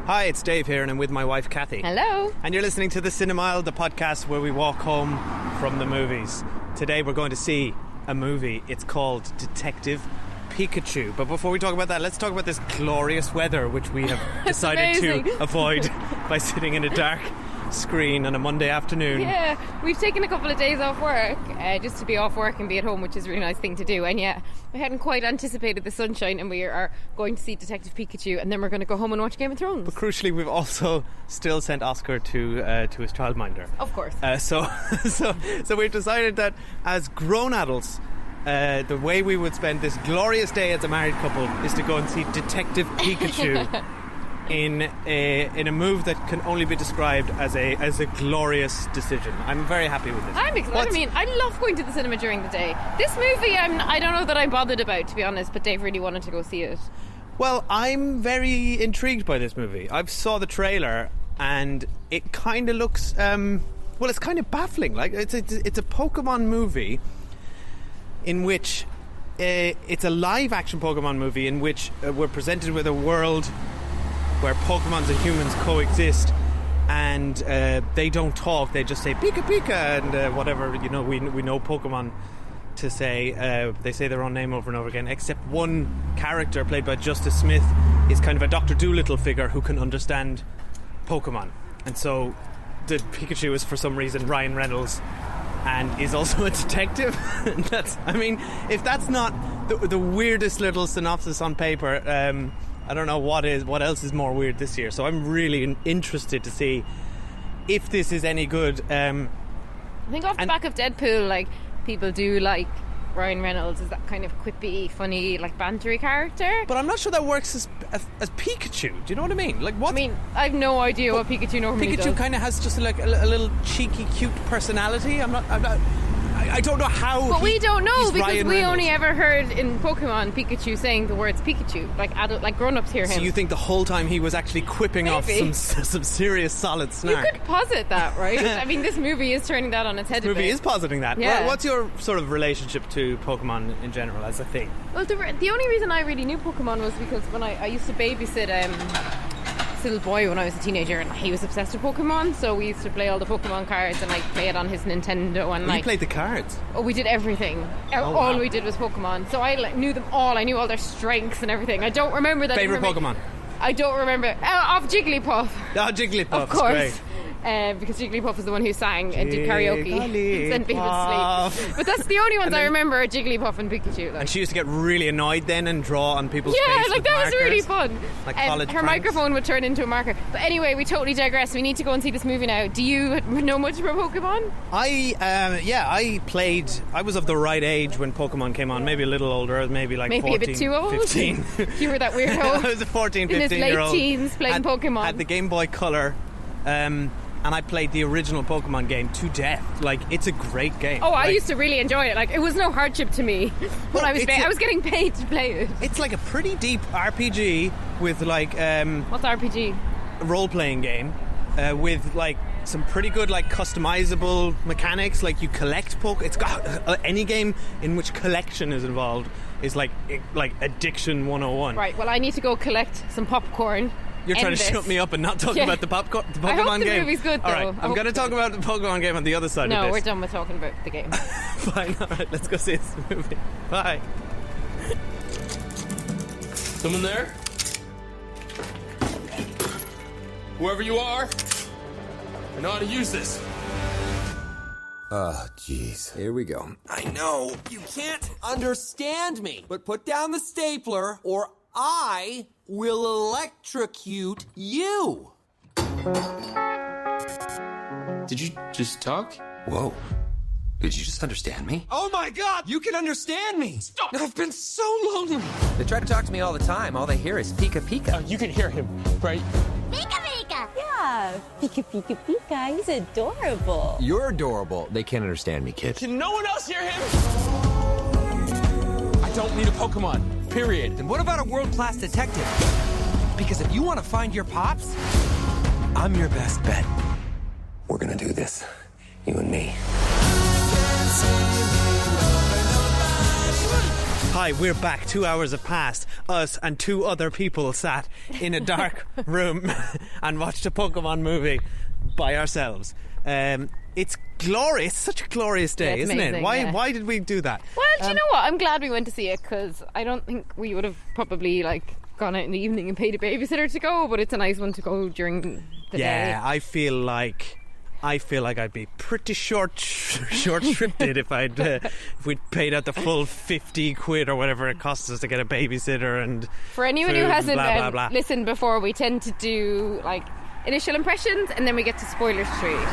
Hi, it's Dave here, and I'm with my wife, Cathy. Hello. And you're listening to The Cinemile, the podcast where we walk home from the movies. Today we're going to see a movie. It's called Detective Pikachu. But before we talk about that, let's talk about this glorious weather, which we have decided to avoid by sitting in a dark screen on a Monday afternoon. Yeah, we've taken a couple of days off work just to be off work and be at home, which is a really nice thing to do. And yeah, we hadn't quite anticipated the sunshine, and we are going to see Detective Pikachu, and then we're going to go home and watch Game of Thrones. But crucially, we've also still sent Oscar to his childminder. Of course. So we've decided that as grown adults, the way we would spend this glorious day as a married couple is to go and see Detective Pikachu in a move that can only be described as a glorious decision. I'm very happy with this. I'm excited. I mean, I love going to the cinema during the day. This movie, I don't know that I'm bothered about, to be honest, but Dave really wanted to go see it. Well, I'm very intrigued by this movie. I've saw the trailer, and it kind of looks it's kind of baffling. Like it's a Pokemon movie in which it's a live action Pokemon movie in which we're presented with a world where Pokemons and humans coexist, and they don't talk. They just say Pika Pika and whatever, we know Pokemon to say. They say their own name over and over again, except one character played by Justice Smith is kind of a Dr. Dolittle figure who can understand Pokemon, and so the Pikachu is for some reason Ryan Reynolds and is also a detective. If that's not the weirdest little synopsis on paper, I don't know what else is more weird this year. So I'm really interested to see if this is any good. I think off the back of Deadpool, like, people do like Ryan Reynolds is that kind of quippy, funny, like, bantery character. But I'm not sure that works as Pikachu. Do you know what I mean? Like, what? I mean, I have no idea what Pikachu normally does. Pikachu kind of has just like a little cheeky, cute personality. I don't know how. But we don't know, because Ryan we Reynolds. only ever heard in Pokemon Pikachu saying the words Pikachu. Like grown-ups hear him. So you think the whole time he was actually quipping off some serious solid snark? You could posit that, right? I mean, this movie is turning that on its head. This movie is positing that. Yeah. What's your sort of relationship to Pokemon in general as a thing? Well, the only reason I really knew Pokemon was because when I used to babysit this little boy when I was a teenager, and he was obsessed with Pokemon, so we used to play all the Pokemon cards and like play it on his Nintendo, and You played the cards? Oh, we did everything. All we did was Pokemon, so I knew them all. I knew all their strengths and everything. I don't remember that. Favorite Pokemon? I don't remember. Of Jigglypuff. Oh, Jigglypuff, of course. Great. Because Jigglypuff was the one who sang and did karaoke and sent people to sleep. But that's the only ones I remember are Jigglypuff and Pikachu. And she used to get really annoyed then and draw on people's face that with was markers, really fun. like college her pranks. microphone would turn into a marker. But anyway, we totally digress. We need to go and see this movie now. Do you know much about Pokemon? I played. I was of the right age when Pokemon came on. Maybe a little older, maybe 14, a bit too old. 15. You were that weirdo. I was a 14, 15 year old. In his late teens playing Pokemon. Had the Game Boy Color. And I played the original Pokemon game to death. Like, it's a great game. Oh, I used to really enjoy it. Like, it was no hardship to me when I was getting paid to play it. It's like a pretty deep RPG with like what's RPG? A role-playing game with like some pretty good like customizable mechanics. Like, you collect It's got any game in which collection is involved is like Addiction 101. Right. Well, I need to go collect some popcorn. You're trying to shut me up and not talk about the Pokemon game. I hope the movie's good, though. All right, I'm going to talk about the Pokemon game on the other side of this. No, we're done with talking about the game. Fine, all right, let's go see this movie. Bye. Someone there? Whoever you are, I know how to use this. Oh, jeez. Here we go. I know you can't understand me, but put down the stapler or I will electrocute you. Did you just talk? Whoa. Did you just understand me? Oh my god, you can understand me! Stop! I've been so lonely. They try to talk to me all the time. All they hear is Pika Pika. You can hear him, right? Pika Pika! Yeah, Pika Pika Pika. He's adorable. You're adorable. They can't understand me, kid. Can no one else hear him? I don't need a Pokemon. Period. Then what about a world-class detective? Because if you want to find your pops, I'm your best bet. We're gonna do this, you and me. Hi, we're back. 2 hours have passed. Us and two other people sat in a dark room and watched a Pokemon movie by ourselves. It's glorious. Such a glorious day, isn't amazing, it? Why did we do that? Well, do you know what? I'm glad we went to see it because I don't think we would have probably gone out in the evening and paid a babysitter to go, but it's a nice one to go during the day. Yeah, I feel like I'd be pretty short-shrifted if we'd paid out the full 50 quid or whatever it costs us to get a babysitter and For anyone food who hasn't blah, blah, blah. listened before, we tend to do initial impressions and then we get to spoiler street.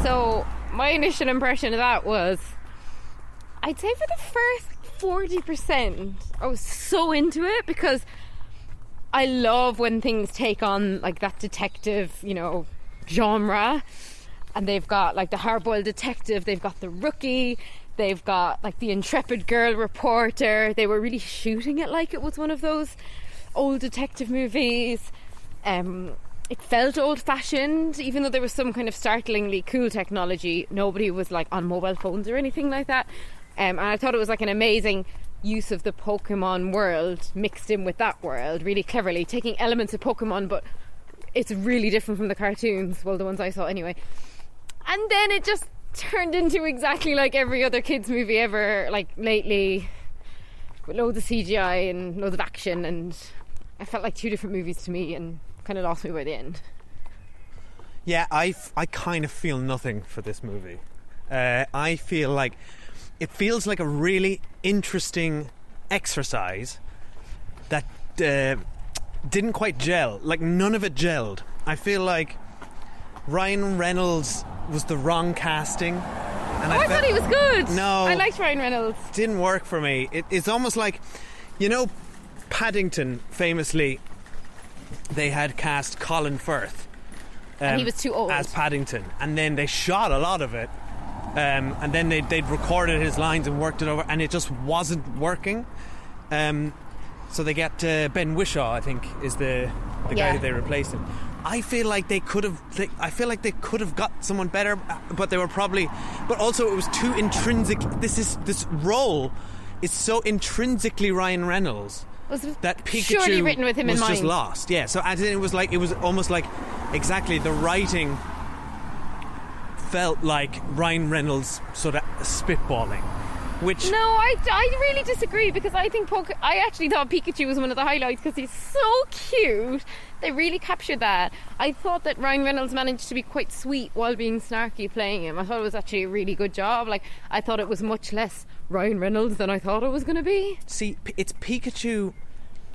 So my initial impression of that was, I'd say for the first 40% I was so into it because I love when things take on that detective, genre. And they've got the hard-boiled detective, they've got the rookie, they've got the intrepid girl reporter. They were really shooting it like it was one of those old detective movies. It felt old-fashioned, even though there was some kind of startlingly cool technology. Nobody was on mobile phones or anything like that. And I thought it was an amazing use of the Pokemon world mixed in with that world, really cleverly, taking elements of Pokemon, but it's really different from the cartoons, well, the ones I saw anyway. And then it just turned into exactly like every other kids movie ever, lately, with loads of CGI and loads of action, and I felt like two different movies to me and kind of lost me by the end. Yeah, I kind of feel nothing for this movie. I feel like it feels like a really interesting exercise that didn't quite gel. None of it gelled. I feel like Ryan Reynolds was the wrong casting. And I thought he was good. No. I liked Ryan Reynolds. Didn't work for me. It's almost like, Paddington, famously, they had cast Colin Firth. And he was too old. As Paddington. And then they shot a lot of it. And then they'd recorded his lines and worked it over, and it just wasn't working. So they get Ben Whishaw, I think, is the guy who they replaced him. I feel like they could have got someone better, but they were probably. But also, it was too intrinsic. This role is so intrinsically Ryan Reynolds that Pikachu surely written with him was in mind. just lost. Yeah, so it was almost like exactly the writing felt like Ryan Reynolds sort of spitballing. Which No, I really disagree because I think I actually thought Pikachu was one of the highlights because he's so cute. They really captured that. I thought that Ryan Reynolds managed to be quite sweet while being snarky playing him. I thought it was actually a really good job. I thought it was much less Ryan Reynolds than I thought it was going to be. See, it's Pikachu.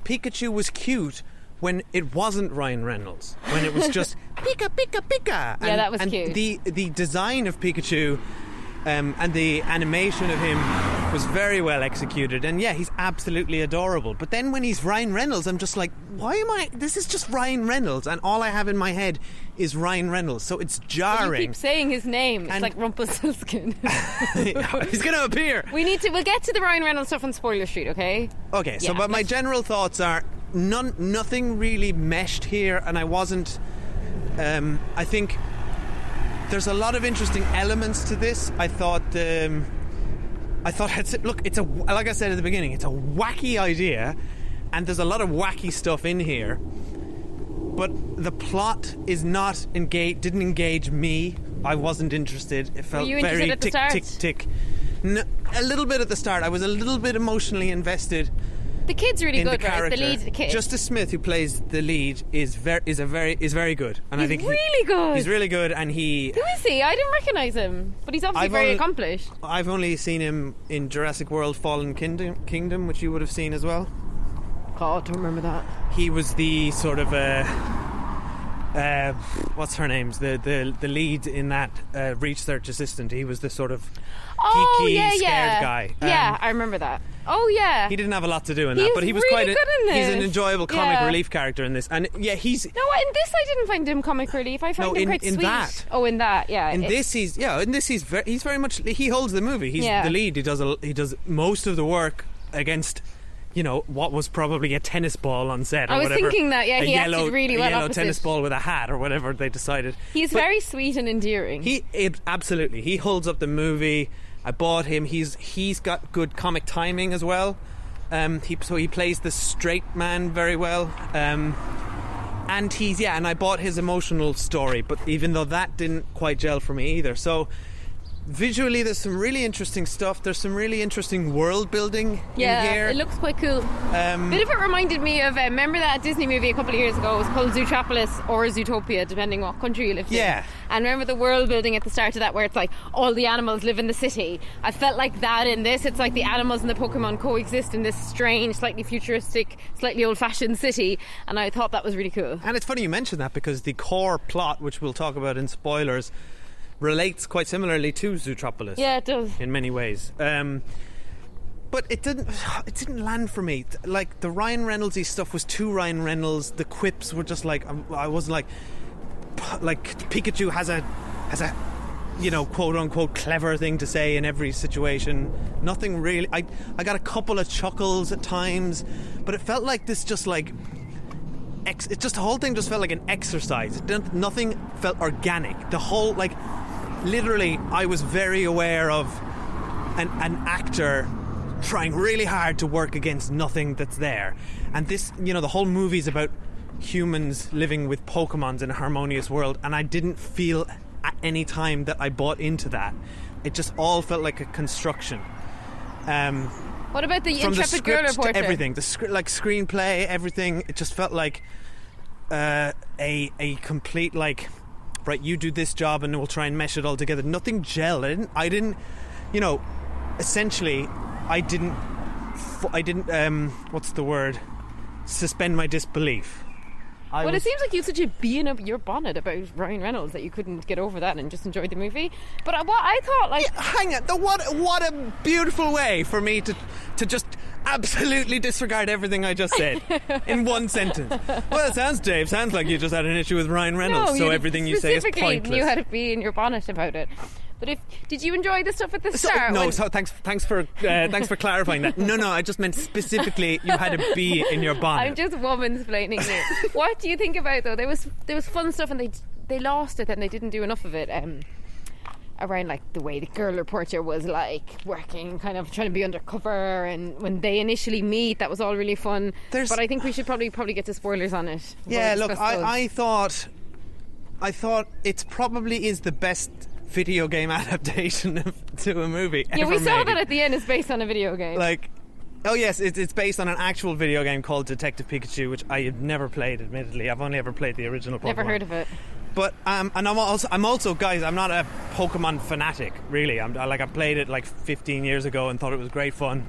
Pikachu was cute when it wasn't Ryan Reynolds. When it was just Pika, Pika, Pika. Yeah, that was cute. The design of Pikachu and the animation of him was very well executed, and yeah, he's absolutely adorable. But then when he's Ryan Reynolds, I'm just like, this is just Ryan Reynolds, and all I have in my head is Ryan Reynolds, so it's jarring. You keep saying his name. It's like Rumpelstiltskin. He's going to appear. We'll get to the Ryan Reynolds stuff on Spoiler Street, okay? Okay, so but my general thoughts are nothing really meshed here, and I wasn't. I think there's a lot of interesting elements to this. I thought, look, it's like I said at the beginning, it's a wacky idea, and there's a lot of wacky stuff in here. But the plot is not didn't engage me. I wasn't interested. It felt Were you interested very at the tick, start? tick, tick. No, a little bit at the start. I was a little bit emotionally invested. The kid's really In good, the right? character. The lead kid. Justice Smith, who plays the lead, is very good, and He's I think really good. He's really good, and he. Who is he? I didn't recognise him, but he's obviously very accomplished. I've only seen him in Jurassic World: Fallen Kingdom, which you would have seen as well. God, don't remember that. He was the sort of what's her name's the lead in that research assistant. He was the sort of geeky, scared guy. Yeah, I remember that. Oh yeah. He didn't have a lot to do in that, He's but he was really quite good in this. He's an enjoyable comic Yeah. relief character in this, and yeah, he's. No, in this I didn't find him comic relief. I found him quite in sweet. that. Oh, in that, yeah. In this he's very much, he holds the movie. He's Yeah. the lead. He does most of the work against, what was probably a tennis ball on set or I was whatever. thinking that, yeah, he acted really well a yellow opposite. tennis ball with a hat or whatever they decided. He's very sweet and endearing. Absolutely, he holds up the movie. I bought him. He's got good comic timing as well. He plays the straight man very well. And and I bought his emotional story, but even though that didn't quite gel for me either. So visually, there's some really interesting stuff. There's some really interesting world building in here. Yeah, it looks quite cool. Bit of it reminded me of, remember that Disney movie a couple of years ago? It was called Zootropolis or Zootopia, depending what country you lived in. Yeah. And remember the world building at the start of that, where it's like all the animals live in the city? I felt like that in this. It's like the animals and the Pokemon coexist in this strange, slightly futuristic, slightly old-fashioned city, and I thought that was really cool. And it's funny you mention that, because the core plot, which we'll talk about in spoilers, relates quite similarly to Zootropolis. Yeah, it does. In many ways. But it didn't land for me. Like, the Ryan Reynoldsy stuff was too Ryan Reynolds. The quips were just like, I wasn't like Pikachu has a quote unquote clever thing to say in every situation. Nothing really. I got a couple of chuckles at times, but it felt like this just like the whole thing just felt like an exercise. Nothing felt organic. The whole, like, literally, I was very aware of an actor trying really hard to work against nothing that's there. And this, the whole movie's about humans living with Pokemons in a harmonious world, and I didn't feel at any time that I bought into that. It just all felt like a construction. What about the from intrepid girl reporter? To everything, the screenplay, everything. It just felt like a complete, like, right, you do this job and we'll try and mesh it all together. Nothing gelled. I didn't essentially I didn't what's the word, suspend my disbelief. It seems like you had such a bee in your bonnet about Ryan Reynolds that you couldn't get over that and just enjoy the movie. But what I thought, like, hang on, what a beautiful way for me to just absolutely disregard everything I just said in one sentence. Well, it sounds like you just had an issue with Ryan Reynolds, so everything you say is pointless. You had a bee in your bonnet about it. But did you enjoy the stuff at the start? Thanks for clarifying that. No, I just meant specifically you had a bee in your bonnet. I'm just womansplaining you. What do you think about, though? There was fun stuff, and they lost it, and they didn't do enough of it. Around, like, the way the girl reporter was, like, working, kind of trying to be undercover, and when they initially meet, that was all really fun. But I think we should probably get to spoilers on it. Yeah, look, I thought it probably is the best video game adaptation to a movie ever we saw made. that at the end is based on a video game. Like, oh yes, it's based on an actual video game called Detective Pikachu, which I have never played, admittedly. I've only ever played the original Pokemon. Never heard of it. But and I'm also guys, I'm not a Pokemon fanatic, really. I played it like 15 years ago and thought it was great fun,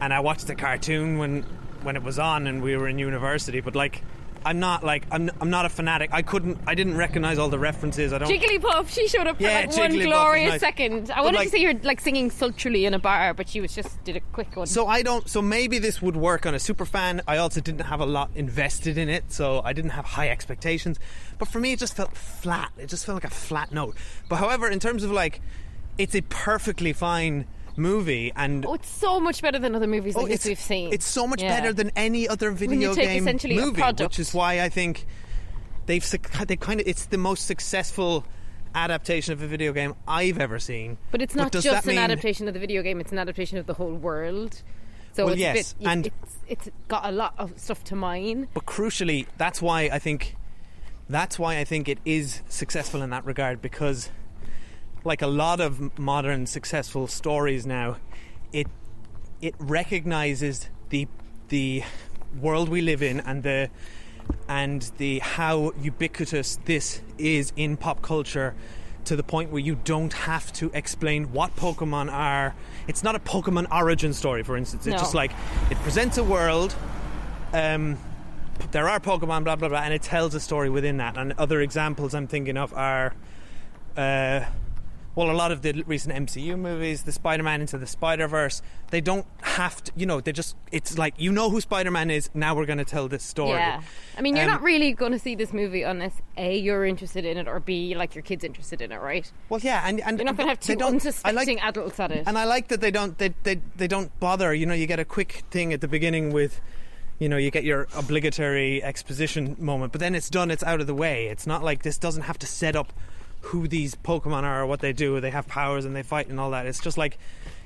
and I watched the cartoon when it was on and we were in university. But like, I'm not a fanatic. I didn't recognize all the references. I don't. Jigglypuff, she showed up for like one glorious second. I wanted to see her like singing sultrily in a bar, but she did a quick one. So maybe this would work on a super fan. I also didn't have a lot invested in it, so I didn't have high expectations. But for me, it just felt flat. It just felt like a flat note. But however, in terms of like, it's a perfectly fine movie, and it's so much better than other movies like this we've seen. It's so much better than any other video game movie, which is why I think they kind of, it's the most successful adaptation of a video game I've ever seen. But it's not just an adaptation of the video game; it's an adaptation of the whole world. So it's got a lot of stuff to mine. But crucially, that's why I think it is successful in that regard, because, like a lot of modern successful stories now, it recognizes the world we live in and the how ubiquitous this is in pop culture, to the point where you don't have to explain what Pokemon are. It's not a Pokemon origin story, for instance. It's just like, it presents a world, there are Pokemon, blah blah blah, and it tells a story within that. And other examples I'm thinking of are a lot of the recent MCU movies, the Spider-Man Into the Spider-Verse, they don't have to, it's like, who Spider-Man is, now we're going to tell this story. Yeah. I mean, you're not really going to see this movie unless A, you're interested in it, or B, like, your kid's interested in it, right? Well, yeah, and you're not going to have two unsuspecting adults at it. And I like that they don't bother. You get a quick thing at the beginning with, you get your obligatory exposition moment, but then it's done, it's out of the way. It's not like this doesn't have to set up who these Pokemon are or what they do. They have powers and they fight and all that. It's just like,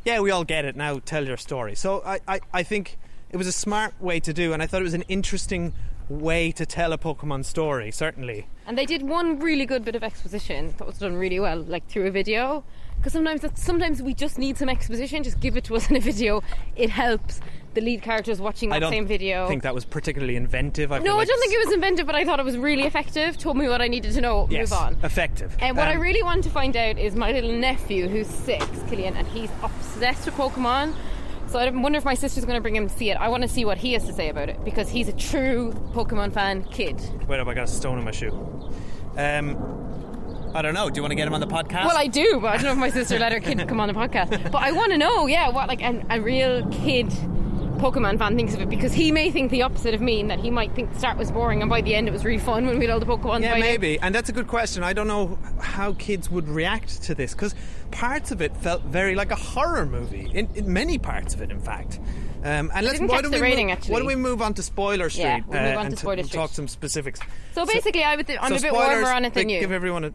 yeah, we all get it now, tell your story. So I think it was a smart way to do, and I thought it was an interesting way to tell a Pokemon story, certainly. And they did one really good bit of exposition that was done really well, like through a video. Because sometimes we just need some exposition. Just give it to us in a video. It helps the lead characters watching that same video. I think that was particularly inventive. I don't think it was inventive, but I thought it was really effective. Told me what I needed to know. Yes, move on. Effective. And what I really want to find out is my little nephew, who's 6, Killian, and he's obsessed with Pokemon. So I wonder if my sister's going to bring him to see it. I want to see what he has to say about it, because he's a true Pokemon fan kid. Wait up, I got a stone in my shoe. I don't know. Do you want to get him on the podcast? Well, I do, but I don't know if my sister let her kid come on the podcast. But I want to know, what like a real kid Pokemon fan thinks of it, because he may think the opposite of me, in that he might think the start was boring and by the end it was really fun when we had all the Pokemon. Yeah, maybe. And that's a good question. I don't know how kids would react to this, because parts of it felt very like a horror movie. In many parts of it, in fact. And why don't we move on to Spoiler Street? Yeah, we'll move on to Spoiler Street. Talk some specifics. So basically, I'm a bit warmer on it than you. Give everyone a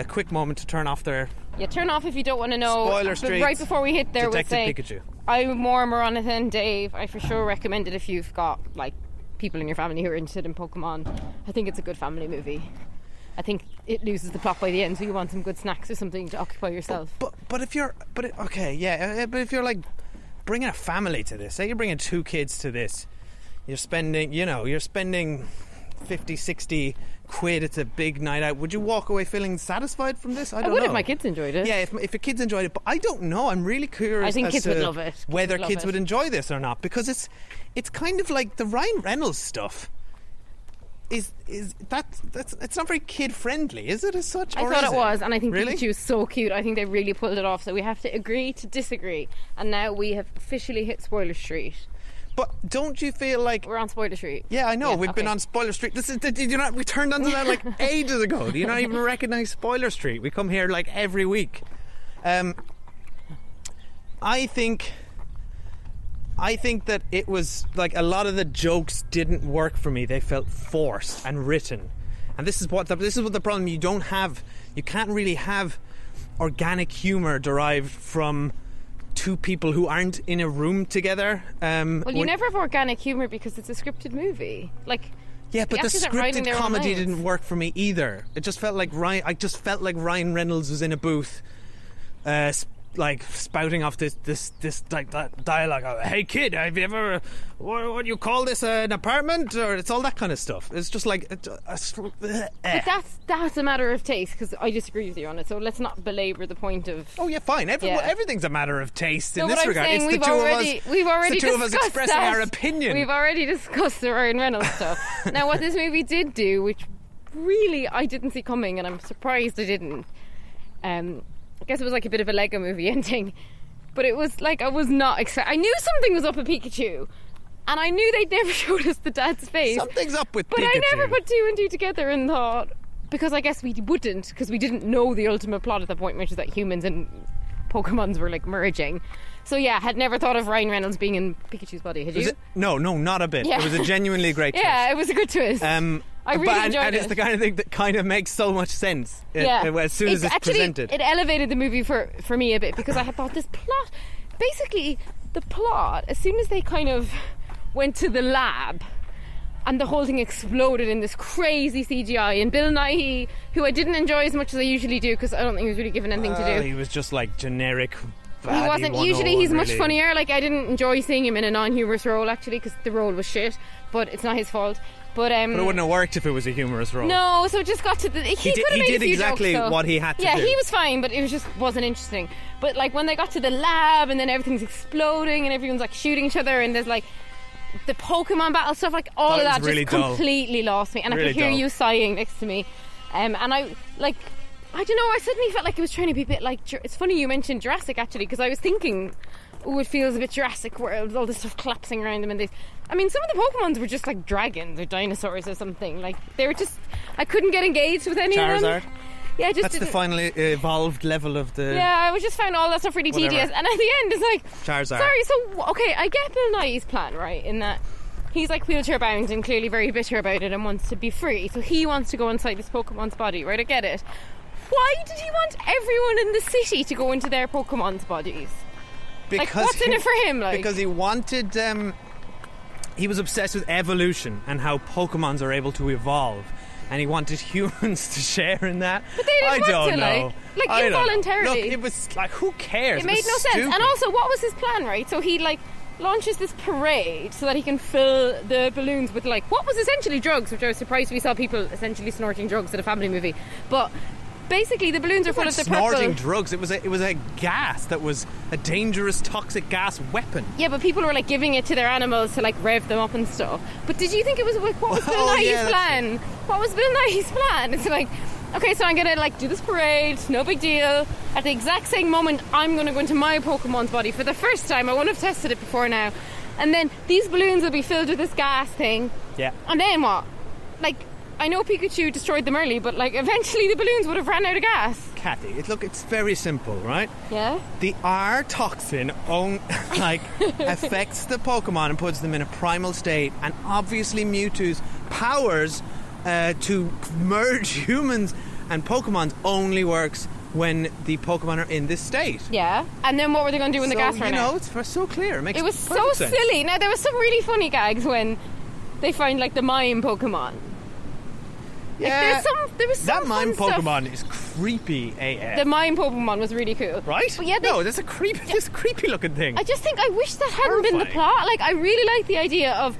quick moment to turn off their... Yeah, turn off if you don't want to know. Spoiler Street. But right before we hit there, we'll say Pikachu. I'm warmer on it than Dave. I for sure recommend it if you've got like people in your family who are interested in Pokemon. I think it's a good family movie. I think it loses the plot by the end, so you want some good snacks or something to occupy yourself. But if you're if you're like bringing a family to this, say you're bringing 2 kids to this, you're spending 50, 60 quid. It's a big night out. Would you walk away feeling satisfied from this? I would if my kids enjoyed it. Yeah, if your kids enjoyed it, but I don't know. I'm really curious. I think kids would love it. Whether kids would enjoy this or not, because it's kind of like the Ryan Reynolds stuff. It's not very kid friendly, is it? As such, I thought it was, and I think really? Pikachu is so cute. I think they really pulled it off. So we have to agree to disagree, and now we have officially hit Spoiler Street. But don't you feel like we're on Spoiler Street? Yeah, I know. We've been on Spoiler Street. Did you not? We turned onto that like ages ago. Do you not even recognise Spoiler Street? We come here like every week. I think that it was like a lot of the jokes didn't work for me. They felt forced and written, and this is what the problem. You can't really have organic humour derived from 2 people who aren't in a room together. You never have organic humour because it's a scripted movie. Yeah, but the scripted comedy didn't work for me either. It just felt like Ryan Reynolds was in a booth, spouting off this that dialogue. Hey kid, have you ever what do you call this, an apartment? Or it's all that kind of stuff. It's just like But that's a matter of taste, because I disagree with you on it. So let's not belabor the point of. Oh yeah, fine. Everything's a matter of taste in this regard. It's the two of us expressing our opinion. We've already discussed the Ryan Reynolds stuff. Now, what this movie did do, which really I didn't see coming, and I'm surprised I didn't. I guess it was like a bit of a Lego movie ending, but it was like I was not excited. I knew something was up with Pikachu, and I knew they'd never showed us the dad's face. Something's up with Pikachu. But I never put 2 and 2 together and thought, because I guess we wouldn't, because we didn't know the ultimate plot at that point, which is that humans and Pokemons were like merging. So yeah, had never thought of Ryan Reynolds being in Pikachu's body. Had you? No, not a bit. Yeah. It was a genuinely great twist. Yeah, it was a good twist. I really enjoyed it. And it's the kind of thing that kind of makes so much sense as soon as it's presented. It elevated the movie for me a bit, because I had thought this plot, basically the plot, as soon as they kind of went to the lab and the whole thing exploded in this crazy CGI, and Bill Nighy, who I didn't enjoy as much as I usually do, because I don't think he was really given anything to do. He was just like generic. He wasn't. Usually he's much funnier. Like, I didn't enjoy seeing him in a non-humorous role, actually, because the role was shit, but it's not his fault. But it wouldn't have worked if it was a humorous role. No, so it just got to the... He did exactly what he had to do. Yeah, he was fine, but it just wasn't interesting. But like when they got to the lab and then everything's exploding and everyone's like shooting each other and there's like the Pokemon battle stuff, like all of that just completely lost me. And really I could hear you sighing next to me. And I like... I don't know, I suddenly felt like it was trying to be a bit like... It's funny you mentioned Jurassic, actually, because I was thinking... Oh, it feels a bit Jurassic World, all this stuff collapsing around them and I mean, some of the Pokemons were just like dragons or dinosaurs or something. Like, they were just... I couldn't get engaged with anyone. Charizard? Yeah, that's the finally evolved level of the... Yeah, I just found all that stuff really tedious. And at the end, it's like... Charizard. Sorry, so, okay, I get Bill Nighy's plan, right, in that he's like wheelchair bound and clearly very bitter about it and wants to be free. So he wants to go inside this Pokemon's body, right? I get it. Why did he want everyone in the city to go into their Pokemon's bodies? Because like, what's in it for him? Like? Because he wanted he was obsessed with evolution and how Pokemons are able to evolve. And he wanted humans to share in that. But they didn't want to, know. like I don't know. involuntarily. Look, it was like, who cares? It made no sense. And also, what was his plan, right? So he like launches this parade so that he can fill the balloons with like what was essentially drugs, which I was surprised we saw people essentially snorting drugs at a family movie. But basically, the balloons are full of the snorting purple. drugs. It was a gas that was a dangerous, toxic gas weapon. Yeah, but people were like giving it to their animals to like rev them up and stuff. But did you think it was like, what was Bill Nighy's plan? What was Bill Nighy's plan? It's like, okay, so I'm gonna like do this parade, no big deal. At the exact same moment, I'm gonna go into my Pokemon's body for the first time. I won't have tested it before now. And then these balloons will be filled with this gas thing. Yeah. And then what? Like, I know Pikachu destroyed them early, but like eventually the balloons would have ran out of gas. Cathy, it's very simple, right? Yeah. The R toxin affects the Pokemon and puts them in a primal state, and obviously Mewtwo's powers to merge humans and Pokemon only works when the Pokemon are in this state. Yeah. And then what were they going to do when the gas ran out? It's so clear. It was so perfect sense. silly. Now there was some really funny gags when they find like the mime Pokemon. Yeah, there was some that mime fun Pokemon is creepy AF. The mime Pokemon was really cool, right? But yeah, that's a creepy looking thing. I just think I wish that hadn't been the plot. Like, I really like the idea of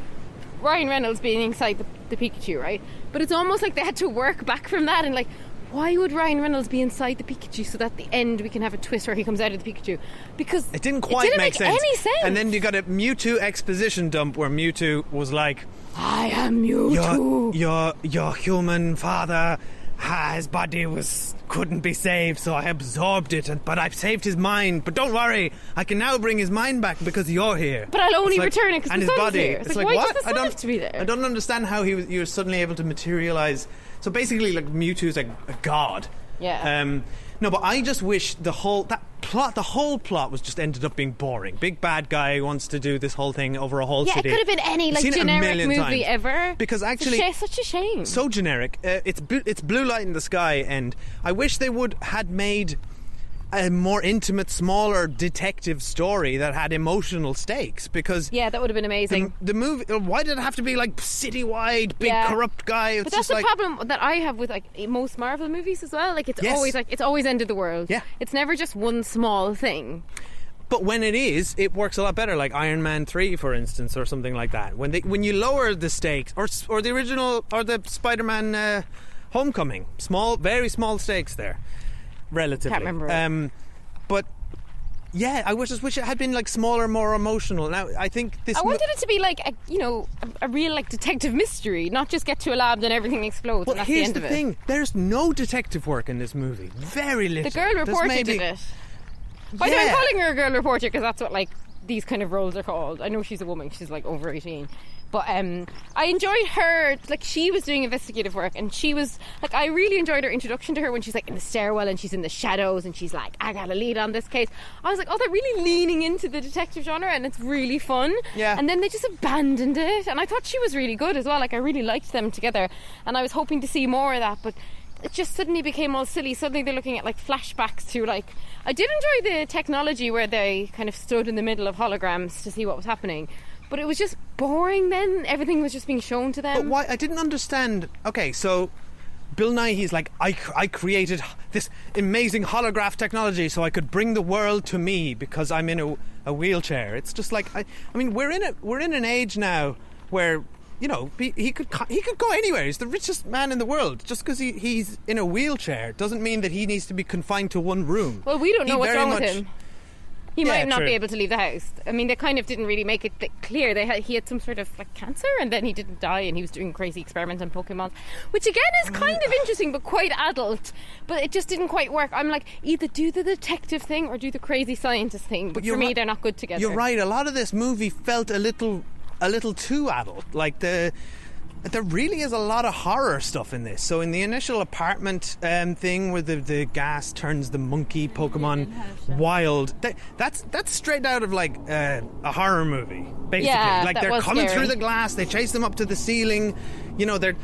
Ryan Reynolds being inside the Pikachu, right? But it's almost like they had to work back from that and like, why would Ryan Reynolds be inside the Pikachu so that at the end we can have a twist where he comes out of the Pikachu? Because it didn't quite make sense. Any sense. And then you got a Mewtwo exposition dump where Mewtwo was like, I am Mewtwo. Your human father, his body couldn't be saved, so I absorbed it, but I've saved his mind. But don't worry, I can now bring his mind back because you're here. But I'll only return it because the sun's here. It's like, why does the sun have to be there? I don't understand how you were suddenly able to materialize. So basically, like, Mewtwo's a god. Yeah. No, but I just wish the whole plot was just ended up being boring. Big bad guy wants to do this whole thing over a whole city. Yeah, it could have been any like generic movie ever. Because actually, it's such a shame. So generic. It's blue light in the sky, and I wish they had made a more intimate, smaller detective story that had emotional stakes. Because that would have been amazing. The movie. Why did it have to be like citywide, big corrupt guy? But that's the problem that I have with like most Marvel movies as well. Like it's always end of the world. Yeah, it's never just one small thing. But when it is, it works a lot better. Like Iron Man 3, for instance, or something like that. When you lower the stakes, or the original, or the Spider-Man Homecoming, very small stakes there. Relatively. Can't remember. But yeah, I just wish it had been like smaller, more emotional. Now I think I wanted it to be like a real like detective mystery, not just get to a lab and everything explodes. But and that's here's the end the of thing: it. there's no detective work in this movie. Very little. The girl reporter did it. By the way, I'm calling her a girl reporter because that's what like these kind of roles are called. I know she's a woman; she's like over 18. But I enjoyed her, like she was doing investigative work and she was, like I really enjoyed her introduction to her when she's like in the stairwell and she's in the shadows and she's like, I got a lead on this case. I was like, oh, they're really leaning into the detective genre and it's really fun. Yeah. And then they just abandoned it and I thought she was really good as well. Like I really liked them together and I was hoping to see more of that, but it just suddenly became all silly. Suddenly they're looking at like flashbacks to like, I did enjoy the technology where they kind of stood in the middle of holograms to see what was happening. But it was just boring then. Everything was just being shown to them. But why? I didn't understand. Okay, so Bill Nighy, he's like, I created this amazing holograph technology so I could bring the world to me because I'm in a wheelchair. It's just like, I mean, we're in an age now where, you know, he could go anywhere. He's the richest man in the world. Just because he's in a wheelchair doesn't mean that he needs to be confined to one room. Well, we don't know what's wrong with him. He might not true. be able to leave the house. I mean, they kind of didn't really make it clear. He had some sort of like cancer, and then he didn't die, and he was doing crazy experiments on Pokemon, which again is kind of interesting, but quite adult. But it just didn't quite work. I'm like, either do the detective thing or do the crazy scientist thing. But for me, they're not good together. You're right. A lot of this movie felt a little too adult. Like there really is a lot of horror stuff in this. So in the initial apartment thing where the gas turns the monkey Pokemon wild, that's straight out of like a horror movie, basically. Yeah, like that they're was coming scary. through the glass, they chase them up to the ceiling. You know, they're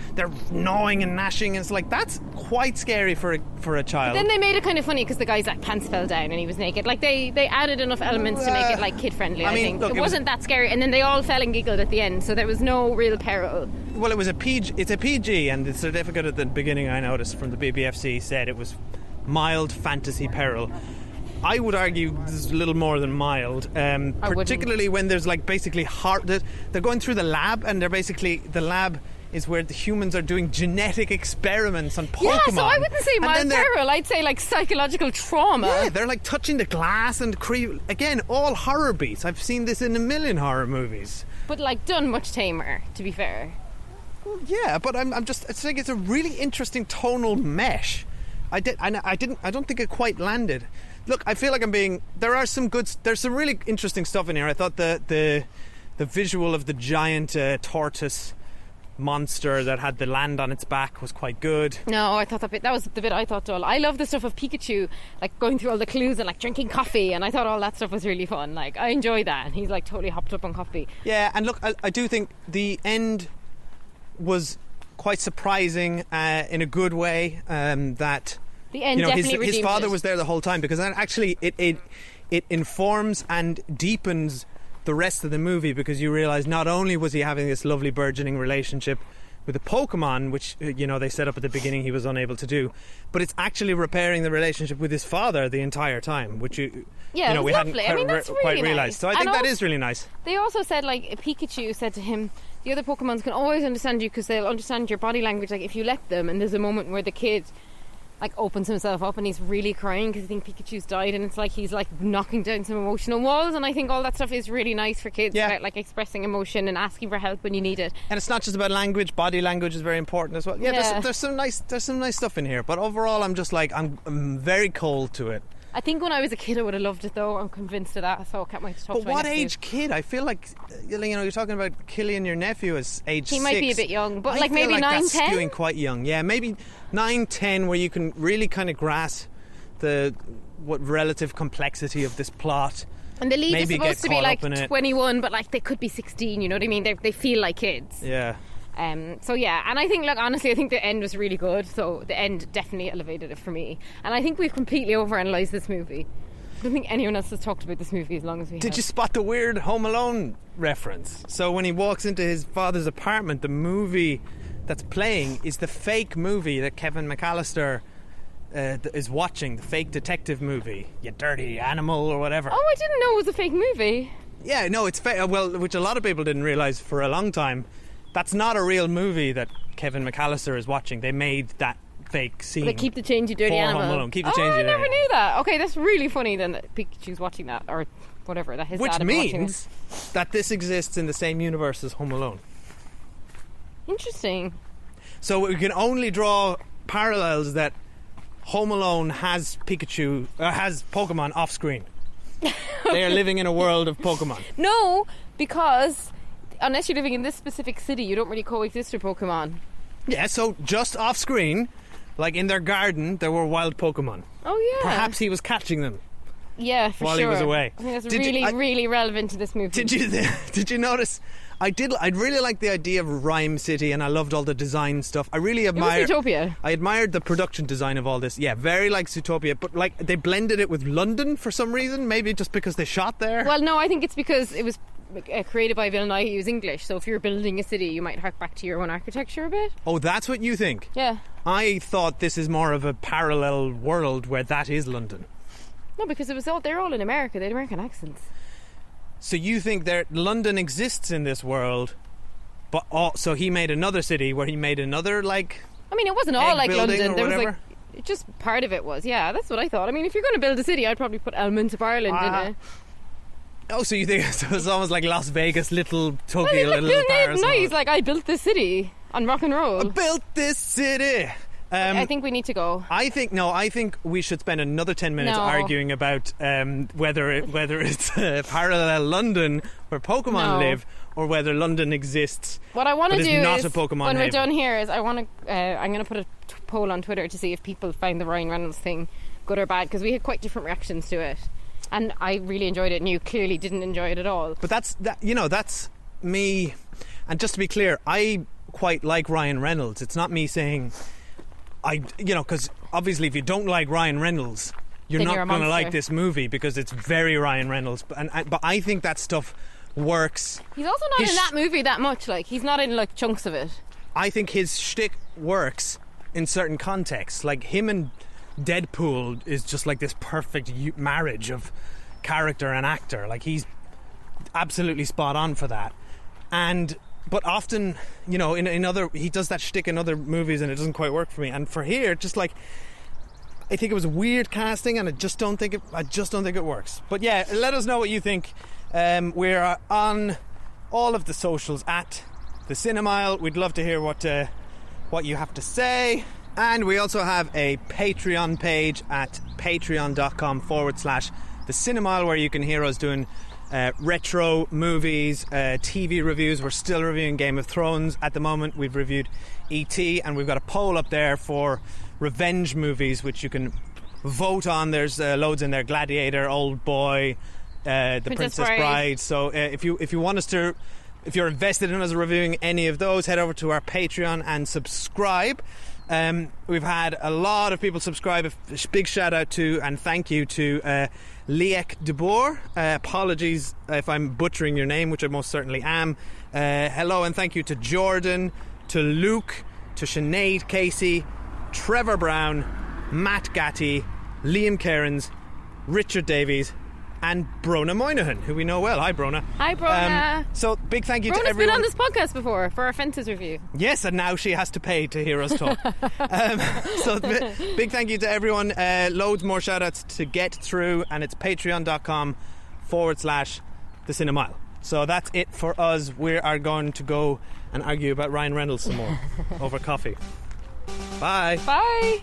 gnawing and gnashing, and it's like that's quite scary for a child. Then they made it kind of funny because the guy's like pants fell down and he was naked. Like they added enough elements to make it like kid friendly. I think look, it wasn't that scary, and then they all fell and giggled at the end, so there was no real peril. Well, it was a PG. It's a PG, and the certificate at the beginning I noticed from the BBFC said it was mild fantasy peril. I would argue this is a little more than mild, particularly when there's like basically they're going through the lab, and they're basically the lab is where the humans are doing genetic experiments on Pokemon. Yeah, so I wouldn't say mild they're- peril. I'd say like psychological trauma. Yeah, they're like touching the glass and again, all horror beats. I've seen this in a million horror movies. But like done much tamer, to be fair. Yeah, but I think it's a really interesting tonal mesh. I don't think it quite landed. Look, I feel like there's some really interesting stuff in here. I thought the visual of the giant tortoise monster that had the land on its back was quite good. No, I thought that was the bit I thought dull. I love the stuff of Pikachu, like going through all the clues and like drinking coffee, and I thought all that stuff was really fun. Like I enjoyed that, and he's like totally hopped up on coffee. Yeah, and look, I do think the end was quite surprising in a good way. That The end definitely his redeemed father it. was there the whole time, because actually it informs and deepens the rest of the movie, because you realise not only was he having this lovely burgeoning relationship with the Pokemon, which they set up at the beginning he was unable to do, but it's actually repairing the relationship with his father the entire time, which we hadn't lovely. I mean, that's quite really realised. nice. So I think And that also- is really nice. They also said, like, Pikachu said to him, the other Pokemons can always understand you because they'll understand your body language, like, if you let them. And there's a moment where the kid, like, opens himself up and he's really crying because I think Pikachu's died, and it's like he's, like, knocking down some emotional walls. And I think all that stuff is really nice for kids, about, like, expressing emotion and asking for help when you need it. And it's not just about language. Body language is very important as well. Yeah. There's some nice stuff in here, but overall I'm just like I'm very cold to it. I think when I was a kid I would have loved it, though. I'm convinced of that, so I can't wait to talk But to my what nephew. age kid? I feel like you're talking about Killian, your nephew, as age 6. He might be a bit young, but I like feel maybe like 9, that's 10? skewing quite young. Yeah, maybe 9, 10, where you can really kind of grasp what relative complexity of this plot. And the lead maybe is supposed get to be caught like up in it. 21, but like they could be 16, you know what I mean? They feel like kids. Yeah. So yeah, and I think, like, honestly, I think the end was really good. So the end definitely elevated it for me. And I think we've completely overanalyzed this movie. I don't think anyone else has talked about this movie as long as we have. Did you spot the weird Home Alone reference? So when he walks into his father's apartment, the movie that's playing is the fake movie that Kevin McAllister is watching, the fake detective movie, you dirty animal or whatever. Oh, I didn't know it was a fake movie. Yeah, no, it's fake. Well, which a lot of people didn't realise for a long time. That's not a real movie that Kevin McAllister is watching. They made that fake scene. They keep the change, you dirty for animal. Home Alone. Keep the change, I you dirty never animal. knew that. Okay, that's really funny then that Pikachu's watching that, or whatever, that his Which dad had been watching means that this exists in the same universe as Home Alone. it. Interesting. So we can only draw parallels that Home Alone has has Pokemon off screen. They are living in a world of Pokemon. No, because unless you're living in this specific city, you don't really coexist with Pokemon. Yeah, so just off screen, like in their garden, there were wild Pokemon. Oh yeah. Perhaps he was catching them. Yeah, for while sure. he was away. I think that's Did you- really relevant to this movie. Did you notice? I really liked the idea of Rhyme City, and I loved all the design stuff. I really admired. It was Zootopia. I admired the production design of all this. Yeah, very like Zootopia, but like they blended it with London for some reason. Maybe just because they shot there. Well, no, I think it's because it was created by Villeneuve, who's English. So if you're building a city, you might hark back to your own architecture a bit. Oh, that's what you think? Yeah. I thought this is more of a parallel world where that is London. No, because they're all in America. They had American accents. So you think that London exists in this world, but so he made another city where he made another like. I mean, it wasn't all egg like building London. or There was whatever? like just part of it was. Yeah, that's what I thought. I mean, if you're going to build a city, I'd probably put elements of Ireland in it. Oh, so you think it's almost like Las Vegas, little Tokyo, Well, like, little bar or no, something. he's like, I built this city on rock and roll. I built this city. I think we need to go. I think we should spend another 10 minutes No. arguing about whether it's parallel London where Pokemon No. live, or whether London exists. What I want to do not is, a Pokemon when we're haven. done here, is I'm going to put a poll on Twitter to see if people find the Ryan Reynolds thing good or bad, because we had quite different reactions to it, and I really enjoyed it, and you clearly didn't enjoy it at all. But that's me. And just to be clear, I quite like Ryan Reynolds. It's not me saying because obviously if you don't like Ryan Reynolds, you're Then you're not a going to like monster. this movie because it's very Ryan Reynolds. But I think that stuff works. He's also not in that movie that much. Like, he's not in like chunks of it. I think his shtick works in certain contexts. Like, him and Deadpool is just like this perfect marriage of character and actor. Like, he's absolutely spot on for that. But often, in other, he does that shtick in other movies and it doesn't quite work for me. And for here, just like, I think it was a weird casting, and I just don't think it works. But yeah, let us know what you think. We're on all of the socials at the Cinemile. We'd love to hear what you have to say. And we also have a Patreon page at patreon.com/the Cinemile, where you can hear us doing retro movies, TV reviews. We're still reviewing Game of Thrones at the moment. We've reviewed E.T. and we've got a poll up there for revenge movies, which you can vote on. There's loads in there: Gladiator, Old Boy, The Princess Bride. So if you want us to, if you're invested in us reviewing any of those, head over to our Patreon and subscribe. We've had a lot of people subscribe. A big shout out to and thank you to Liek de Boer. Apologies if I'm butchering your name, which I most certainly am. Hello and thank you to Jordan, to Luke, to Sinead Casey, Trevor Brown, Matt Gatty, Liam Cairns, Richard Davies, and Brona Moynihan, who we know well. Hi, Brona. Hi, Brona. So big thank you Brona's to everyone. been on this podcast before for our Fences review. Yes, and now she has to pay to hear us talk. So big thank you to everyone. Loads more shout outs to get through, and it's patreon.com/the Cinemile. So that's it for us. We are going to go and argue about Ryan Reynolds some more over coffee. Bye. Bye.